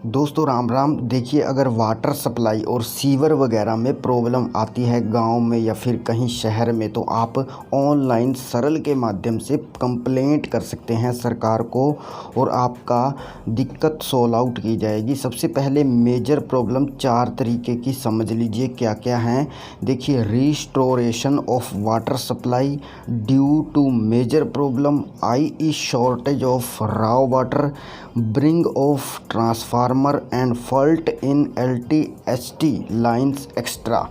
दोस्तों राम राम। देखिए, अगर वाटर सप्लाई और सीवर वगैरह में प्रॉब्लम आती है गांव में या फिर कहीं शहर में, तो आप ऑनलाइन सरल के माध्यम से कंप्लेंट कर सकते हैं सरकार को और आपका दिक्कत सॉल्व आउट की जाएगी। सबसे पहले मेजर प्रॉब्लम 4 तरीके की समझ लीजिए क्या क्या हैं। देखिए, restoration of water supply due to major problem i.e. Shortage of raw water, bring of transformer and fault in LT-HT lines extra.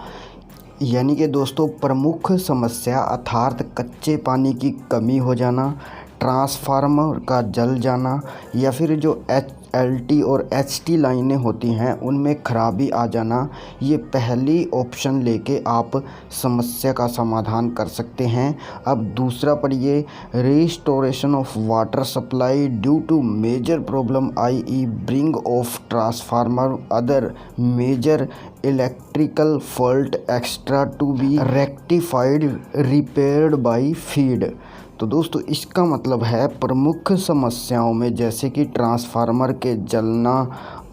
यानी कि दोस्तों, प्रमुख समस्या अर्थात कच्चे पानी की कमी हो जाना, ट्रांसफार्मर का जल जाना या फिर जो LT और HT लाइनें होती हैं उनमें खराबी आ जाना। ये पहली ऑप्शन लेके आप समस्या का समाधान कर सकते हैं। अब दूसरा पढ़िए, restoration of water supply due to major problem i.e. Bring of transformer other major electrical fault extra to be rectified repaired by feed. तो दोस्तों, इसका मतलब है प्रमुख समस्याओं में जैसे कि ट्रांसफार्मर के जलना,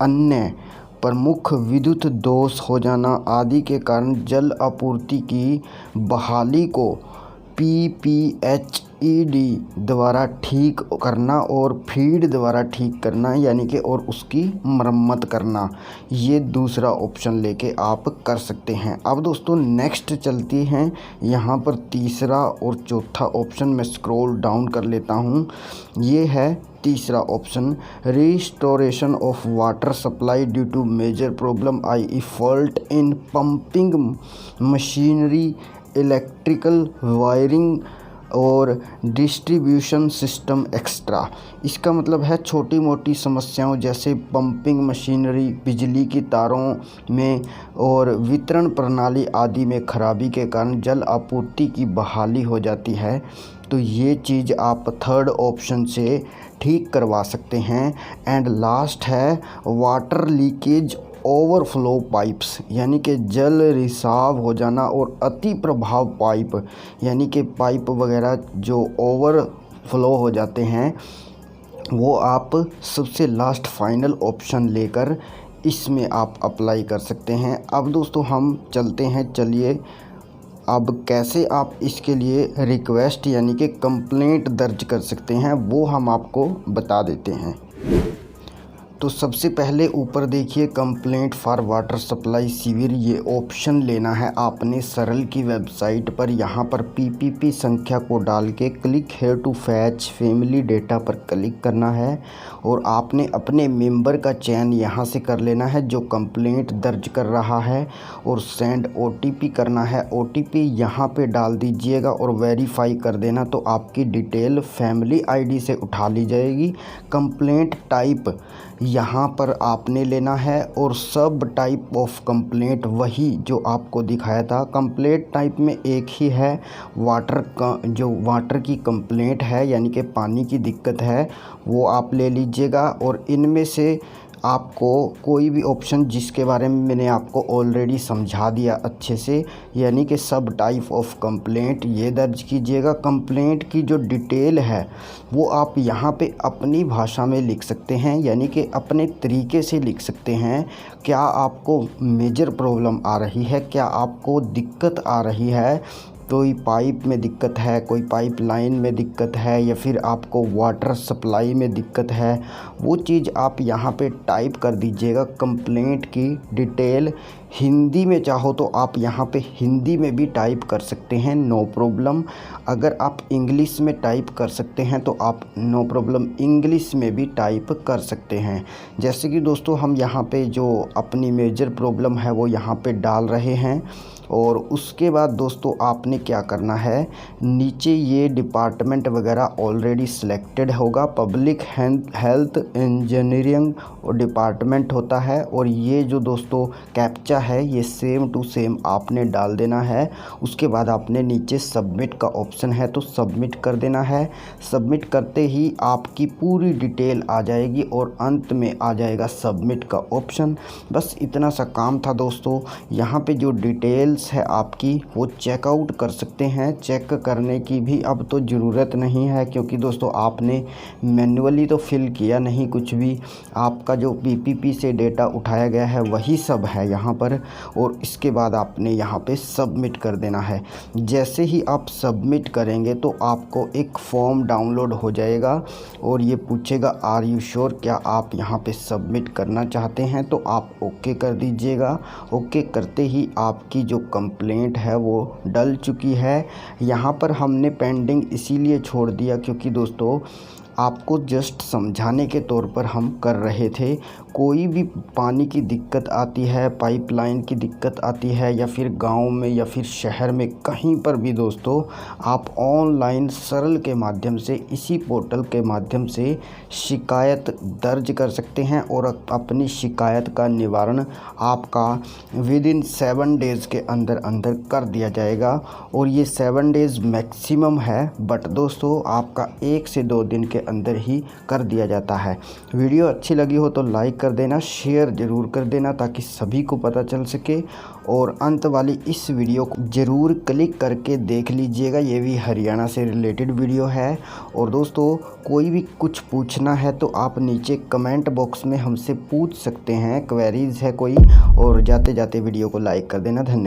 अन्य प्रमुख विद्युत दोष हो जाना आदि के कारण जल आपूर्ति की बहाली को PPHED द्वारा ठीक करना और फीड द्वारा ठीक करना, यानी कि और उसकी मरम्मत करना, ये दूसरा ऑप्शन लेके आप कर सकते हैं। अब दोस्तों नेक्स्ट चलती हैं, यहाँ पर तीसरा और चौथा ऑप्शन मैं स्क्रॉल डाउन कर लेता हूँ। ये है तीसरा option, restoration of water supply due to major problem i.e. Fault in pumping machinery, electrical wiring और डिस्ट्रीब्यूशन सिस्टम एक्स्ट्रा। इसका मतलब है छोटी मोटी समस्याओं जैसे पंपिंग मशीनरी, बिजली की तारों में और वितरण प्रणाली आदि में खराबी के कारण जल आपूर्ति की बहाली हो जाती है। तो ये चीज़ आप थर्ड ऑप्शन से ठीक करवा सकते हैं। एंड लास्ट है वाटर लीकेज ओवरफ्लो पाइप्स, यानी कि जल रिसाव हो जाना और अति प्रभाव पाइप, यानी कि पाइप वगैरह जो ओवरफ्लो हो जाते हैं, वो आप सबसे लास्ट फाइनल ऑप्शन लेकर इसमें आप अप्लाई कर सकते हैं। अब दोस्तों हम चलते हैं, चलिए अब कैसे आप इसके लिए रिक्वेस्ट यानी कि कंप्लेंट दर्ज कर सकते हैं वो हम आपको बता देते हैं। तो सबसे पहले ऊपर देखिए, complaint for water supply sewer, ये ऑप्शन लेना है आपने सरल की वेबसाइट पर। यहाँ पर PPP संख्या को डाल के click here to fetch family data पर क्लिक करना है और आपने अपने मेंबर का चयन यहाँ से कर लेना है जो कंप्लेंट दर्ज कर रहा है और सेंड OTP करना है। OTP यहाँ पे डाल दीजिएगा और वेरीफाई कर देना, तो आपकी डिटेल फैमिली ID से उठा ली जाएगी। कंप्लेंट टाइप यहाँ पर आपने लेना है और सब टाइप ऑफ कंप्लेंट वही जो आपको दिखाया था। कंप्लेंट टाइप में एक ही है, वाटर का जो वाटर की कंप्लेंट है यानी कि पानी की दिक्कत है वो आप ले लीजिएगा। और इनमें से आपको कोई भी ऑप्शन जिसके बारे में मैंने आपको ऑलरेडी समझा दिया अच्छे से, यानी कि सब टाइप ऑफ कंप्लेंट, ये दर्ज कीजिएगा। कंप्लेंट की जो डिटेल है वो आप यहाँ पे अपनी भाषा में लिख सकते हैं, यानी कि अपने तरीके से लिख सकते हैं। क्या आपको मेजर प्रॉब्लम आ रही है, क्या आपको दिक्कत आ रही है, कोई पाइप में दिक्कत है, कोई पाइप लाइन में दिक्कत है या फिर आपको वाटर सप्लाई में दिक्कत है, वो चीज़ आप यहाँ पे टाइप कर दीजिएगा। कंप्लेंट की डिटेल हिंदी में चाहो तो आप यहाँ पे हिंदी में भी टाइप कर सकते हैं, नो प्रॉब्लम। अगर आप इंग्लिश में टाइप कर सकते हैं तो आप नो प्रॉब्लम इंग्लिश में भी टाइप कर सकते हैं। जैसे कि दोस्तों हम यहाँ पे जो अपनी मेजर प्रॉब्लम है वो यहाँ पे डाल रहे हैं और उसके बाद दोस्तों आपने क्या करना है, नीचे ये डिपार्टमेंट वगैरह ऑलरेडी सिलेक्टेड होगा, पब्लिक हेल्थ इंजीनियरिंग और डिपार्टमेंट होता है। और ये जो दोस्तों कैप्चा पूछा है ये सेम टू सेम आपने डाल देना है। उसके बाद आपने नीचे सबमिट का ऑप्शन है तो सबमिट कर देना है। सबमिट करते ही आपकी पूरी डिटेल आ जाएगी और अंत में आ जाएगा सबमिट का ऑप्शन। बस इतना सा काम था दोस्तों। यहाँ पे जो डिटेल्स है आपकी वो चेकआउट कर सकते हैं। चेक करने की भी अब तो ज़रूरत नहीं है, क्योंकि दोस्तों आपने मैन्युअली तो फिल किया नहीं कुछ भी। आपका जो पीपीपी से डेटा उठाया गया है वही सब है यहाँ पर। और इसके बाद आपने यहाँ पे सबमिट कर देना है। जैसे ही आप सबमिट करेंगे तो आपको एक फॉर्म डाउनलोड हो जाएगा और ये पूछेगा आर यू श्योर, क्या आप यहाँ पे सबमिट करना चाहते हैं। तो आप ओके कर दीजिएगा। ओके करते ही आपकी जो कंप्लेंट है वो डल चुकी है। यहाँ पर हमने पेंडिंग इसीलिए छोड़ दिया क्योंकि दोस्तों आपको जस्ट समझाने के तौर पर हम कर रहे थे। कोई भी पानी की दिक्कत आती है, पाइपलाइन की दिक्कत आती है, या फिर गांव में या फिर शहर में कहीं पर भी दोस्तों आप ऑनलाइन सरल के माध्यम से इसी पोर्टल के माध्यम से शिकायत दर्ज कर सकते हैं और अपनी शिकायत का निवारण आपका विदिन 7 डेज़ के अंदर अंदर कर दिया जाएगा। और ये 7 डेज़ मैक्सिमम है, बट दोस्तों आपका 1 से 2 दिन के अंदर ही कर दिया जाता है। वीडियो अच्छी लगी हो तो लाइक कर देना, शेयर ज़रूर कर देना ताकि सभी को पता चल सके। और अंत वाली इस वीडियो को ज़रूर क्लिक करके देख लीजिएगा, ये भी हरियाणा से रिलेटेड वीडियो है। और दोस्तों कोई भी कुछ पूछना है तो आप नीचे कमेंट बॉक्स में हमसे पूछ सकते हैं, क्वेरीज़ है कोई। और जाते जाते वीडियो को लाइक कर देना। धन्यवाद।